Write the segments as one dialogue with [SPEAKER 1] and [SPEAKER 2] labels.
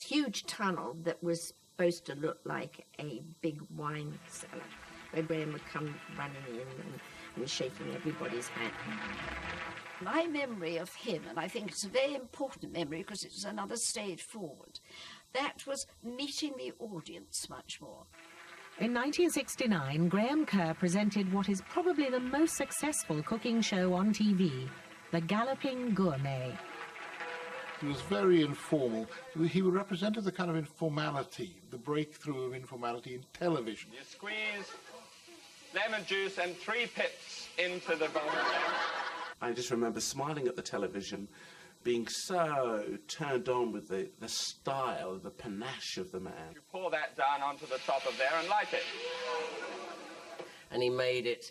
[SPEAKER 1] huge tunnel that was supposed to look like a big wine cellar, where Graham would come running in and shaking everybody's hand.
[SPEAKER 2] My memory of him, and I think it's a very important memory because it's another stage forward, that was meeting the audience much more.
[SPEAKER 3] In 1969, Graham Kerr presented what is probably the most successful cooking show on TV, the Galloping Gourmet.
[SPEAKER 4] He was very informal. He represented the kind of informality, the breakthrough of informality in television.
[SPEAKER 5] You squeeze lemon juice and 3 pips into the bowl.
[SPEAKER 6] I just remember smiling at the television, being so turned on with the style, the panache of the man.
[SPEAKER 5] You pour that down onto the top of there and light it.
[SPEAKER 7] And he made it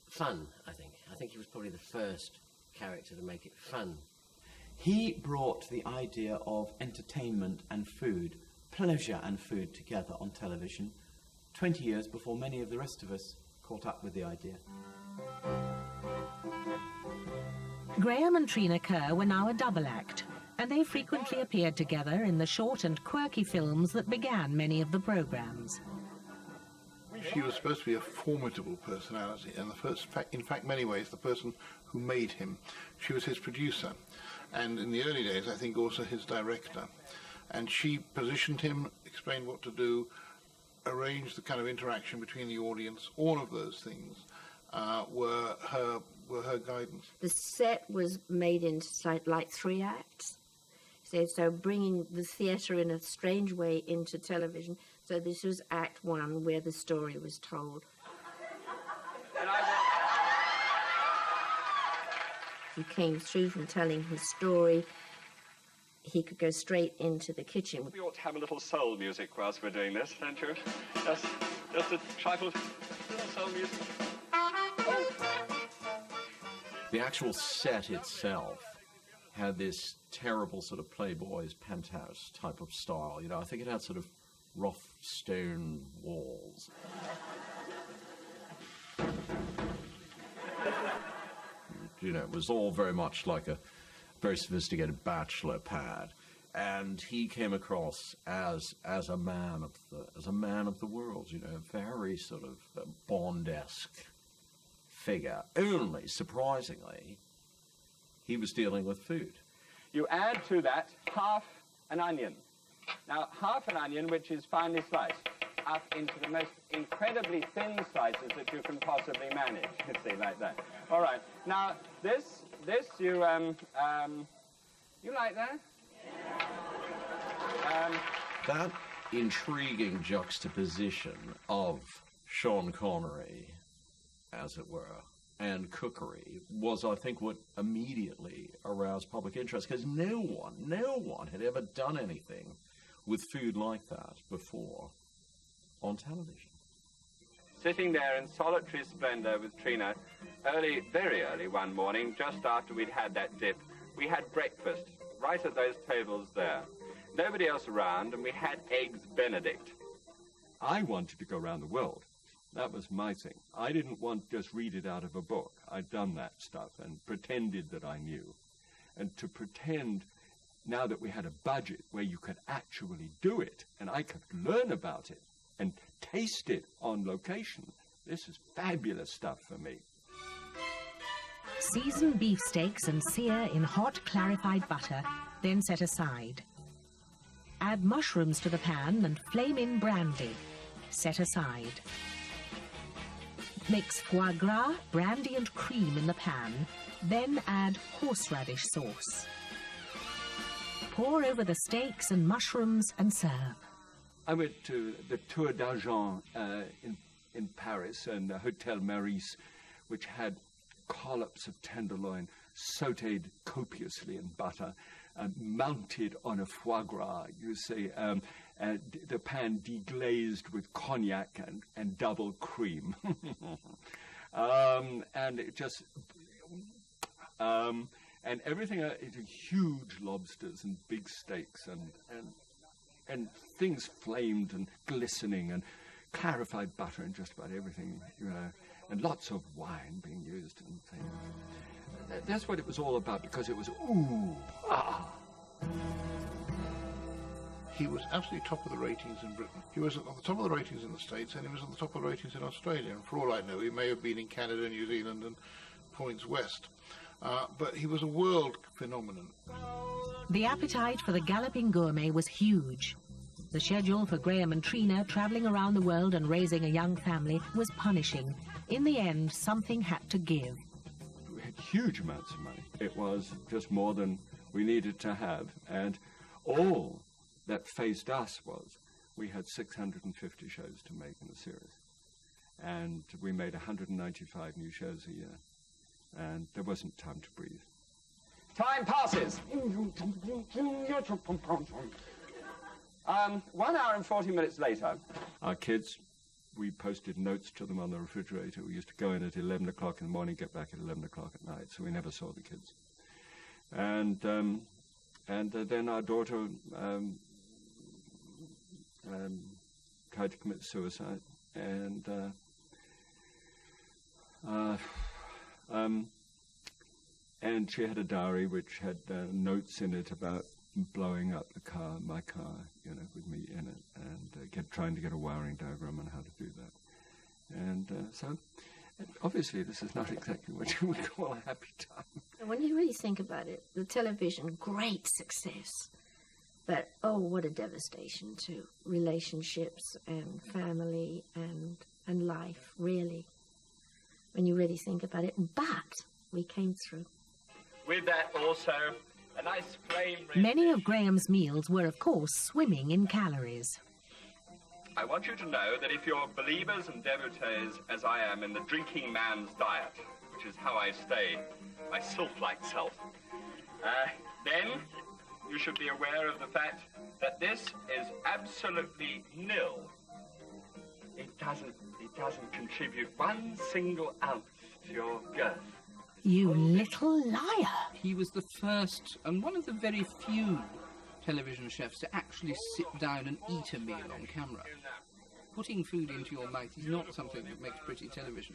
[SPEAKER 7] fun, I think. I think he was probably the first character to make it fun.
[SPEAKER 8] He brought the idea of entertainment and food, pleasure and food together on television 20 years before many of the rest of us caught up with the idea.
[SPEAKER 3] Graham and Trina Kerr were now a double act, and they frequently appeared together in the short and quirky films that began many of the programmes.
[SPEAKER 4] She was supposed to be a formidable personality, and in fact, many ways, the person who made him. She was his producer, and in the early days, I think also his director. And she positioned him, explained what to do, arranged the kind of interaction between the audience. All of those things were her guidance.
[SPEAKER 1] The set was made into like 3 acts. So bringing the theatre in a strange way into television. So this was Act 1, where the story was told. He came through from telling his story. He could go straight into the kitchen.
[SPEAKER 5] We ought to have a little soul music whilst we're doing this, don't you? Just a trifle little soul music.
[SPEAKER 9] The actual set itself had this terrible sort of Playboy's penthouse type of style. You know, I think it had sort of rough stone walls. You know, it was all very much like a very sophisticated bachelor pad. And he came across as a man of the world, you know, very sort of Bond-esque figure. Only, surprisingly, he was dealing with food.
[SPEAKER 5] You add to that half an onion. Now, half an onion, which is finely sliced, up into the most incredibly thin slices that you can possibly manage. You see, like that. All right. Now, this you like that?
[SPEAKER 9] That intriguing juxtaposition of Sean Connery, as it were, and cookery was, I think, what immediately aroused public interest, because no one had ever done anything with food like that before on television.
[SPEAKER 5] Sitting there in solitary splendor with Trina, very early one morning, just after we'd had that dip, we had breakfast right at those tables there. Nobody else around, and we had eggs Benedict.
[SPEAKER 10] I wanted to go around the world. That was my thing. I didn't want to just read it out of a book. I'd done that stuff and pretended that I knew. And to pretend, now that we had a budget where you could actually do it, and I could learn about it and taste it on location, this is fabulous stuff for me.
[SPEAKER 3] Season beefsteaks and sear in hot, clarified butter, then set aside. Add mushrooms to the pan and flame in brandy. Set aside. Mix foie gras, brandy and cream in the pan, then add horseradish sauce. Pour over the steaks and mushrooms and serve.
[SPEAKER 10] I went to the Tour d'Argent in Paris and the Hotel Meurice, which had collops of tenderloin sautéed copiously in butter, mounted on a foie gras, you see, the pan deglazed with cognac and double cream. And it just... and everything, huge lobsters and big steaks and things flamed and glistening and clarified butter and just about everything, you know, and lots of wine being used and things. That's what it was all about, because it was ooh, ah.
[SPEAKER 4] he was absolutely top of the ratings in Britain. He was at the top of the ratings in the States, and he was at the top of the ratings in Australia. And for all I know, he may have been in Canada, New Zealand, and points west. But he was a world phenomenon.
[SPEAKER 3] The appetite for the Galloping Gourmet was huge. The schedule for Graham and Trina travelling around the world and raising a young family was punishing. In the end, something had to give.
[SPEAKER 10] We had huge amounts of money. It was just more than we needed to have, and all that faced us was we had 650 shows to make in a series, and we made 195 new shows a year, and there wasn't time to breathe.
[SPEAKER 5] Time passes. 1 hour and 40 minutes later.
[SPEAKER 10] Our kids, we posted notes to them on the refrigerator. We used to go in at 11 o'clock in the morning, get back at 11 o'clock at night, so we never saw the kids. And then our daughter tried to commit suicide, and she had a diary which had notes in it about blowing up the car, my car, you know, with me in it, and trying to get a wiring diagram on how to do that. And so, obviously, this is not exactly what you would call a happy time.
[SPEAKER 1] When you really think about it, the television, great success. But, oh, what a devastation to relationships and family and life, really, when you really think about it. But we came through.
[SPEAKER 5] With that also, a nice flame...
[SPEAKER 3] Many of Graham's meals were, of course, swimming in calories.
[SPEAKER 5] I want you to know that if you're believers and devotees, as I am, in the drinking man's diet, which is how I stay my sylph-like self, then you should be aware of the fact that this is absolutely nil. It doesn't contribute 1 single ounce to your girth.
[SPEAKER 3] You little liar!
[SPEAKER 11] He was the first and one of the very few television chefs to actually sit down and eat a meal on camera. Putting food into your mouth is not something that makes pretty television.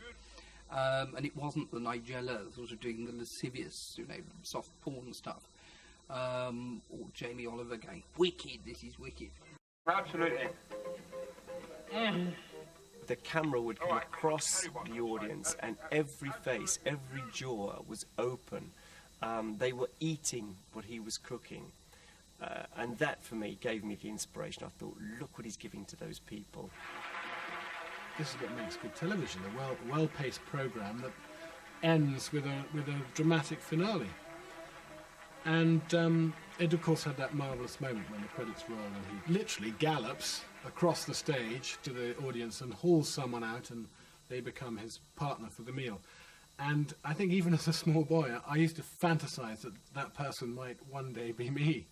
[SPEAKER 11] And it wasn't the Nigella sort of doing the lascivious, you know, soft porn stuff. Or Jamie Oliver going, wicked, this is wicked.
[SPEAKER 5] Absolutely.
[SPEAKER 12] The camera would come across the audience, and every face, every jaw was open. They were eating what he was cooking. And that, for me, gave me the inspiration. I thought, look what he's giving to those people.
[SPEAKER 13] This is what makes good television, a well-paced programme that ends with a dramatic finale. And it, of course, had that marvellous moment when the credits roll and he literally gallops across the stage to the audience and hauls someone out, and they become his partner for the meal. And I think even as a small boy, I used to fantasize that that person might one day be me.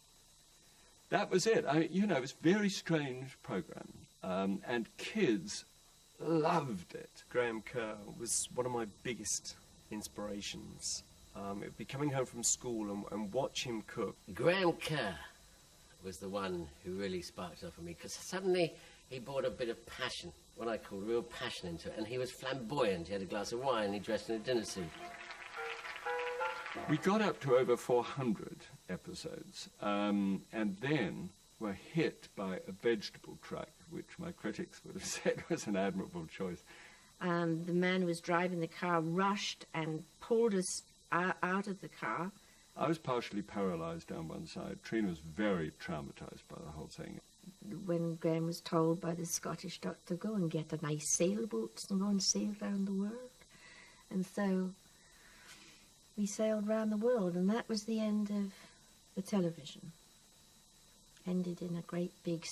[SPEAKER 10] That was it. You know, it was a very strange program, and kids loved it.
[SPEAKER 12] Graham Kerr was one of my biggest inspirations. It would be coming home from school and watch him cook.
[SPEAKER 7] Graham Kerr was the one who really sparked it off for me, because suddenly he brought a bit of passion, what I call real passion into it, and he was flamboyant. He had a glass of wine, he dressed in a dinner suit.
[SPEAKER 10] We got up to over 400 episodes, and then were hit by a vegetable truck, which my critics would have said was an admirable choice.
[SPEAKER 1] The man who was driving the car rushed and pulled us out of the car.
[SPEAKER 10] I was partially paralysed down one side. Trina was very traumatised by the whole thing.
[SPEAKER 1] When Graham was told by the Scottish doctor, go and get a nice sailboat and go and sail around the world. And so we sailed around the world, and that was the end of the television. Ended in a great big